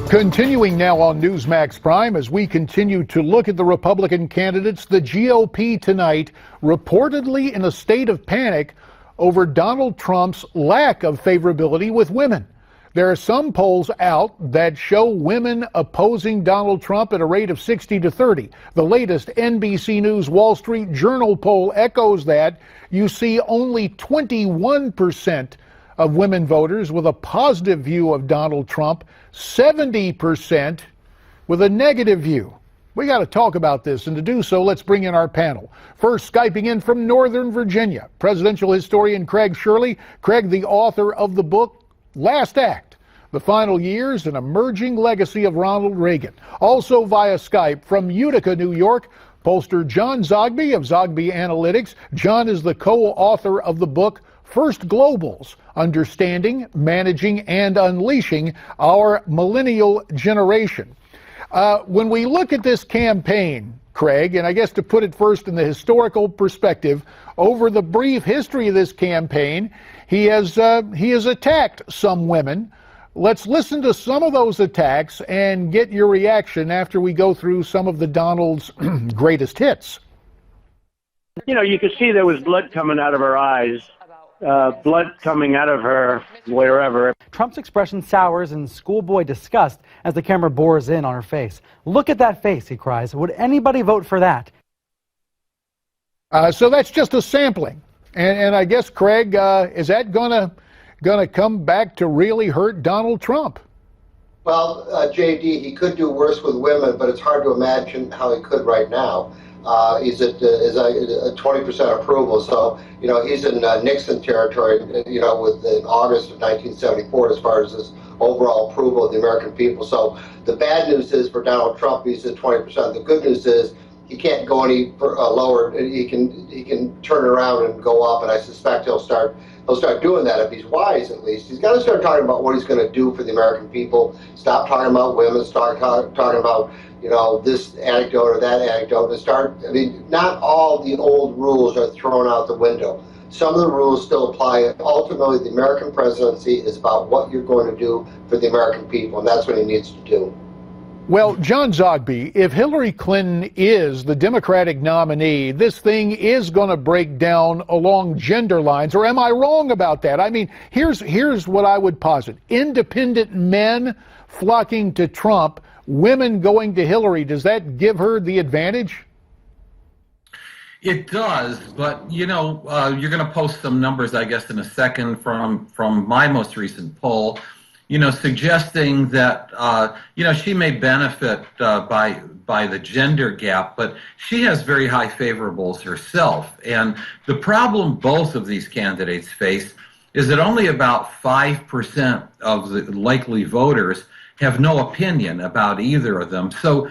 Continuing now on Newsmax Prime as we continue to look at the Republican candidates, the GOP tonight reportedly in a state of panic over Donald Trump's lack of favorability with women. There are some polls out that show women opposing Donald Trump at a rate of 60-30. The latest NBC News Wall Street Journal poll echoes that. You see only 21% of women voters with a positive view of Donald Trump, 70% with a negative view. We got to talk about this, and to do so, let's bring in our panel. First, Skyping in from Northern Virginia, presidential historian Craig Shirley. Craig, the author of the book Last Act, The Final Years, An Emerging Legacy of Ronald Reagan. Also via Skype from Utica, New York, pollster John Zogby of Zogby Analytics. John is the co-author of the book First Globals, Understanding, Managing, and Unleashing Our Millennial Generation. When we look at this campaign, Craig, and I guess to put it first in the historical perspective, over the brief history of this campaign, he has attacked some women. Let's listen to some of those attacks and get your reaction after we go through some of the Donald's greatest hits. You know, you could see there was blood coming out of her eyes. Blood coming out of her wherever. Trump's expression sours in schoolboy disgust as the camera bores in on her face. Look at that face, he cries. Would anybody vote for that? So that's just a sampling. And I guess, Craig, is that gonna come back to really hurt Donald Trump? Well, JD, he could do worse with women, but it's hard to imagine how he could right now. He's at 20% approval, so he's in Nixon territory. With in August of 1974, as far as his overall approval of the American people. So the bad news is for Donald Trump, he's at 20%. The good news is he can't go any lower. He can turn around and go up, and I suspect he'll start doing that if he's wise. At least he's got to start talking about what he's going to do for the American people. Stop talking about women. Start talking about this anecdote or that anecdote, and start. I mean, not all the old rules are thrown out the window. Some of the rules still apply. Ultimately, the American presidency is about what you're going to do for the American people, and that's what he needs to do. Well, John Zogby, if Hillary Clinton is the Democratic nominee, this thing is going to break down along gender lines, or am I wrong about that? I mean, here's what I would posit. Independent men flocking to Trump, women going to Hillary. Does that give her the advantage? It does, but you're going to post some numbers, I guess, in a second from my most recent poll. Suggesting that, she may benefit by the gender gap, but she has very high favorables herself. And the problem both of these candidates face is that only about 5% of the likely voters have no opinion about either of them. So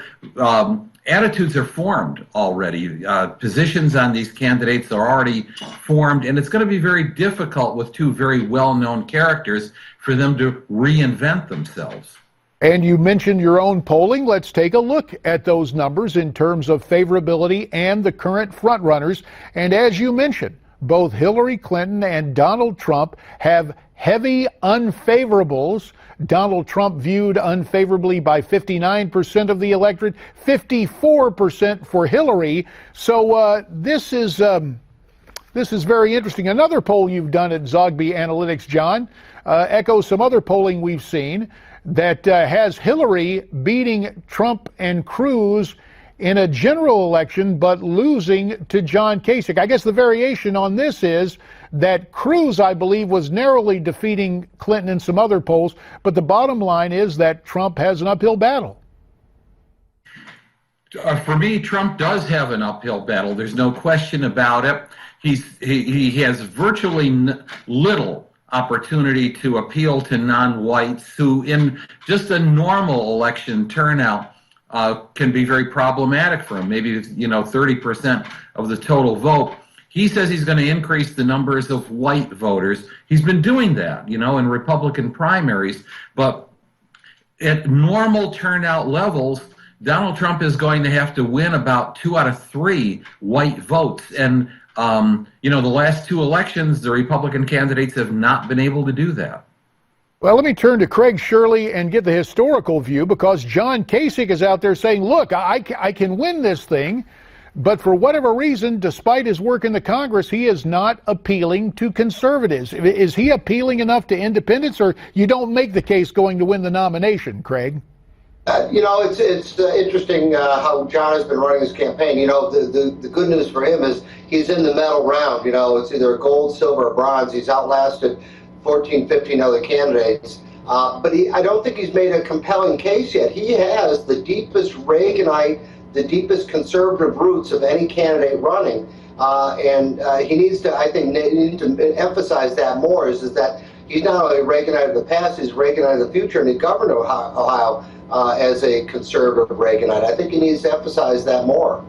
attitudes are formed already. Positions on these candidates are already formed, and it's going to be very difficult with two very well-known characters for them to reinvent themselves. And you mentioned your own polling. Let's take a look at those numbers in terms of favorability and the current frontrunners. And as you mentioned, both Hillary Clinton and Donald Trump have heavy unfavorables. Donald Trump viewed unfavorably by 59% of the electorate, 54% for Hillary. So this is very interesting. Another poll you've done at Zogby Analytics, John, echoes some other polling we've seen that has Hillary beating Trump and Cruz in a general election, but losing to John Kasich. I guess the variation on this is that Cruz, I believe, was narrowly defeating Clinton in some other polls, but the bottom line is that Trump has an uphill battle. For me, Trump does have an uphill battle. There's no question about it. He has virtually little opportunity to appeal to non-whites who, in just a normal election turnout, can be very problematic for him. Maybe 30% of the total vote. He says he's going to increase the numbers of white voters. He's been doing that, in Republican primaries. But at normal turnout levels, Donald Trump is going to have to win about 2 out of 3 white votes. And the last 2 elections, the Republican candidates have not been able to do that. Well, let me turn to Craig Shirley and get the historical view, because John Kasich is out there saying, look, I can win this thing, but for whatever reason, despite his work in the Congress, he is not appealing to conservatives. Is he appealing enough to independents, or you don't make the case going to win the nomination, Craig? It's interesting how John has been running his campaign. The good news for him is he's in the medal round. It's either gold, silver, or bronze. He's outlasted 14, 15 other candidates. But I don't think he's made a compelling case yet. He has the deepest Reaganite, the deepest conservative roots of any candidate running. And he needs to, I think, emphasize that more, is that he's not only Reaganite of the past, he's Reaganite of the future, and he governed Ohio as a conservative Reaganite. I think he needs to emphasize that more.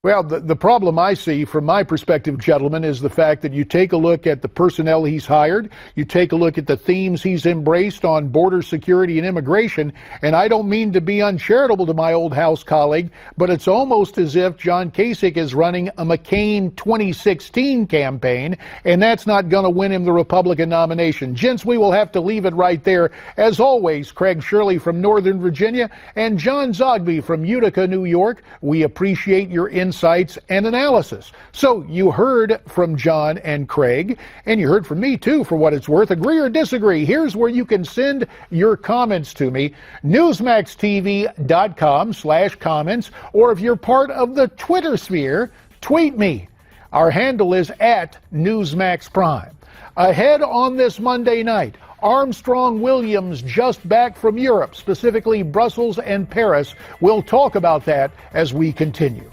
Well, the problem I see from my perspective, gentlemen, is the fact that you take a look at the personnel he's hired, you take a look at the themes he's embraced on border security and immigration, and I don't mean to be uncharitable to my old House colleague, but it's almost as if John Kasich is running a McCain 2016 campaign, and that's not going to win him the Republican nomination. Gents, we will have to leave it right there. As always, Craig Shirley from Northern Virginia and John Zogby from Utica, New York, we appreciate your insights and analysis. So you heard from John and Craig, and you heard from me too, for what it's worth. Agree or disagree, here's where you can send your comments to me, newsmaxtv.com/comments, or if you're part of the Twitter sphere, tweet me. Our handle is @Newsmax Prime. Ahead on this Monday night, Armstrong Williams just back from Europe, specifically Brussels and Paris. We'll talk about that as we continue.